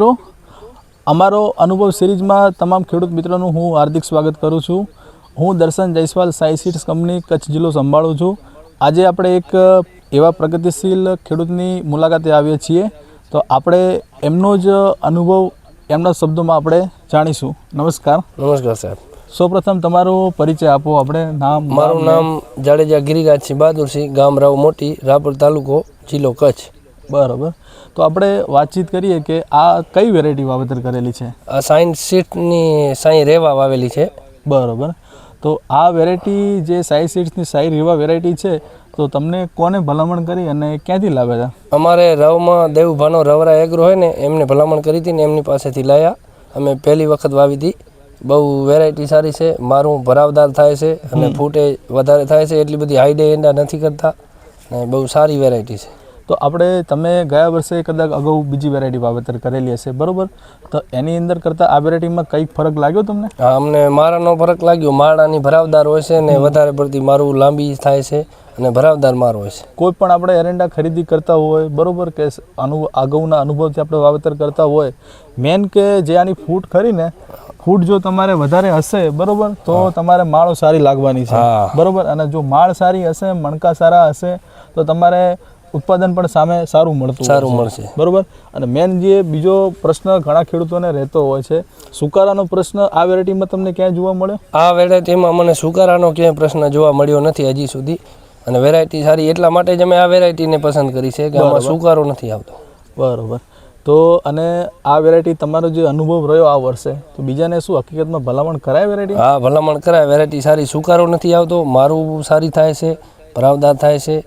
તો અમારો અનુભવ સિરીઝમાં તમામ ખેડૂત મિત્રોનું હું હાર્દિક સ્વાગત કરું છું. હું દર્શન જયસ્વાલ સાઈ સીડ્સ કંપની કચ્છ જિલ્લો સંભાળું છું. આજે આપણે એક એવા પ્રગતિશીલ ખેડૂતની મુલાકાતે આવ્યા છીએ, તો આપણે એમનો જ અનુભવ એમના શબ્દોમાં આપણે જાણીશું. નમસ્કાર. નમસ્કાર સાહેબ. સૌપ્રથમ તમારો પરિચય આપો. આપણે નામ. મારું નામ જાડેજા ગિરિરાજસિંહ બહાદુરસિંહ, ગામ રાવ મોટી, રાપર તાલુકો, જિલ્લો કચ્છ. બરાબર. તો આપણે વાતચીત કરીએ કે આ કઈ વેરાયટી વાવેતર કરેલી છે? આ સાઈન સીડની સાઈ રેવા વાવેલી છે. બરાબર. તો આ વેરાયટી જે સાઈ સીડ્સની સાઈ રેવા વેરાયટી છે, તો તમને કોને ભલામણ કરી અને ક્યાંથી લાવ્યા હતા? અમારે રાવમાં દેવભાનો રવરા એગ્રો હોય ને એમને ભલામણ કરી હતી ને એમની પાસેથી લાયા. અમે પહેલી વખત વાવી હતી. બહુ વેરાયટી સારી છે. મારું ભરાવદાર થાય છે અને ફૂટે વધારે થાય છે. એટલી બધી હાઈડે એંડા નથી કરતા ને બહુ સારી વેરાયટી છે. તો આપણે તમે ગયા વર્ષે કદાચ અગાઉ બીજી વેરાયટી વાવેતર કરેલી હશે, બરાબર? તો એની અંદર કરતાં આ વેરાયટીમાં કંઈક ફરક લાગ્યો તમને? હા, અમને મારાનો ફરક લાગ્યો. માળાની ભરાવદાર હોય છે ને વધારે પડતી મારું લાંબી થાય છે અને ભરાવદાર મારો હોય છે. કોઈ પણ આપણે એરંડા ખરીદી કરતા હોય, બરાબર, કે અગાઉના અનુભવથી આપણે વાવેતર કરતા હોય, મેન કે જે આની ફૂટ ખરી ને, ફૂટ જો તમારે વધારે હશે, બરાબર, તો તમારે માળો સારી લાગવાની છે, બરાબર. અને જો માળ સારી હશે, મણકા સારા હશે, તો તમારે ઉત્પાદન પણ સામે સારું મળશે, બરાબર. અને મેન જે બીજો પ્રશ્ન ઘણા ખેડૂતોને રહેતો હોય છે, સુકારાનો પ્રશ્ન આ વેરાયટીમાં તમને ક્યાંય જોવા મળ્યો? આ વેરાયટીમાં મને સુકારાનો ક્યાંય પ્રશ્ન જોવા મળ્યો નથી હજી સુધી. અને વેરાયટી સારી એટલા માટે જ અમે આ વેરાયટીને પસંદ કરી છે કે આમાં સુકારો નથી આવતો. બરાબર. તો અને આ વેરાયટી તમારો જે અનુભવ રહ્યો આ વર્ષે, તો બીજાને શું હકીકતમાં ભલામણ કરાય વેરાયટી? હા, ભલામણ કરાય. વેરાયટી સારી, સુકારો નથી આવતો, મારું સારી થાય છે, ભરાવદાર થાય છે.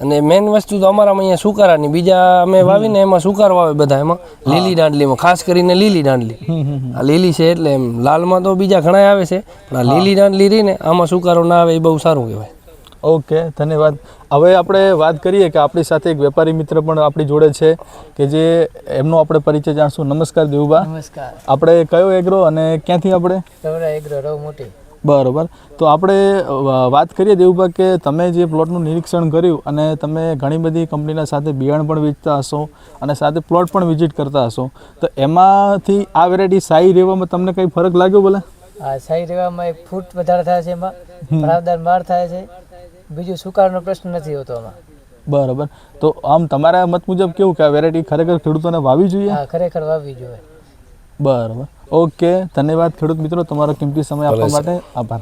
અને મેઇન વસ્તુ તો અમારામાં અહીંયા સુકારાની. બીજા અમે વાવીને એમાં સુકારો આવે બધા, એમાં લીલી દાંડલીમાં ખાસ કરીને લીલી દાંડલી. આ લીલી છે એટલે એમ લાલમાં તો બીજા ઘણા આવે છે, પણ આ લીલી દાંડલી રહીને આમાં સુકારો ના આવે એ બહુ સારું કહેવાય. ઓકે, ધન્યવાદ. હવે આપણે વાત કરીએ કે આપણી સાથે એક વેપારી મિત્ર પણ આપણી જોડે છે કે જે એમનો આપણે પરિચય જાણશું. નમસ્કાર દેવુભા. નમસ્કાર. આપણે કયો એગ્રો અને ક્યાંથી? આપણે રવરા એગ્રો, રાવ મોટી. બરાબર. તો આપણે વાત કરીએ દેવુભા કે તમે જે પ્લોટનું નિરીક્ષણ કર્યું અને તમે ઘણી બધી કંપનીના સાથે બિયારણ પણ વેચતા હશો અને સાથે પ્લોટ પણ વિઝિટ કરતા હશો, તો એમાંથી આ વેરાયટી સાઈ રેવામાં તમને કંઈ ફરક લાગ્યો? બોલે આ સાઈ રેવામાં એક ફૂટ વધારે થાય છે, એમાં ભરાવદાર માળ થાય છે, બીજું સુકારનો પ્રશ્ન નથી હોતો આમાં. બરાબર. તો આમ તમારા મત મુજબ કેવું કે આ વેરાયટી ખરેખર ખેડૂતોને વાવી જોઈએ? હા, ખરેખર વાવવી જોઈએ. બરાબર. ઓકે, ધન્યવાદ ખેડૂત મિત્રો, તમારો કિંમતી સમય આપવા માટે. આભાર.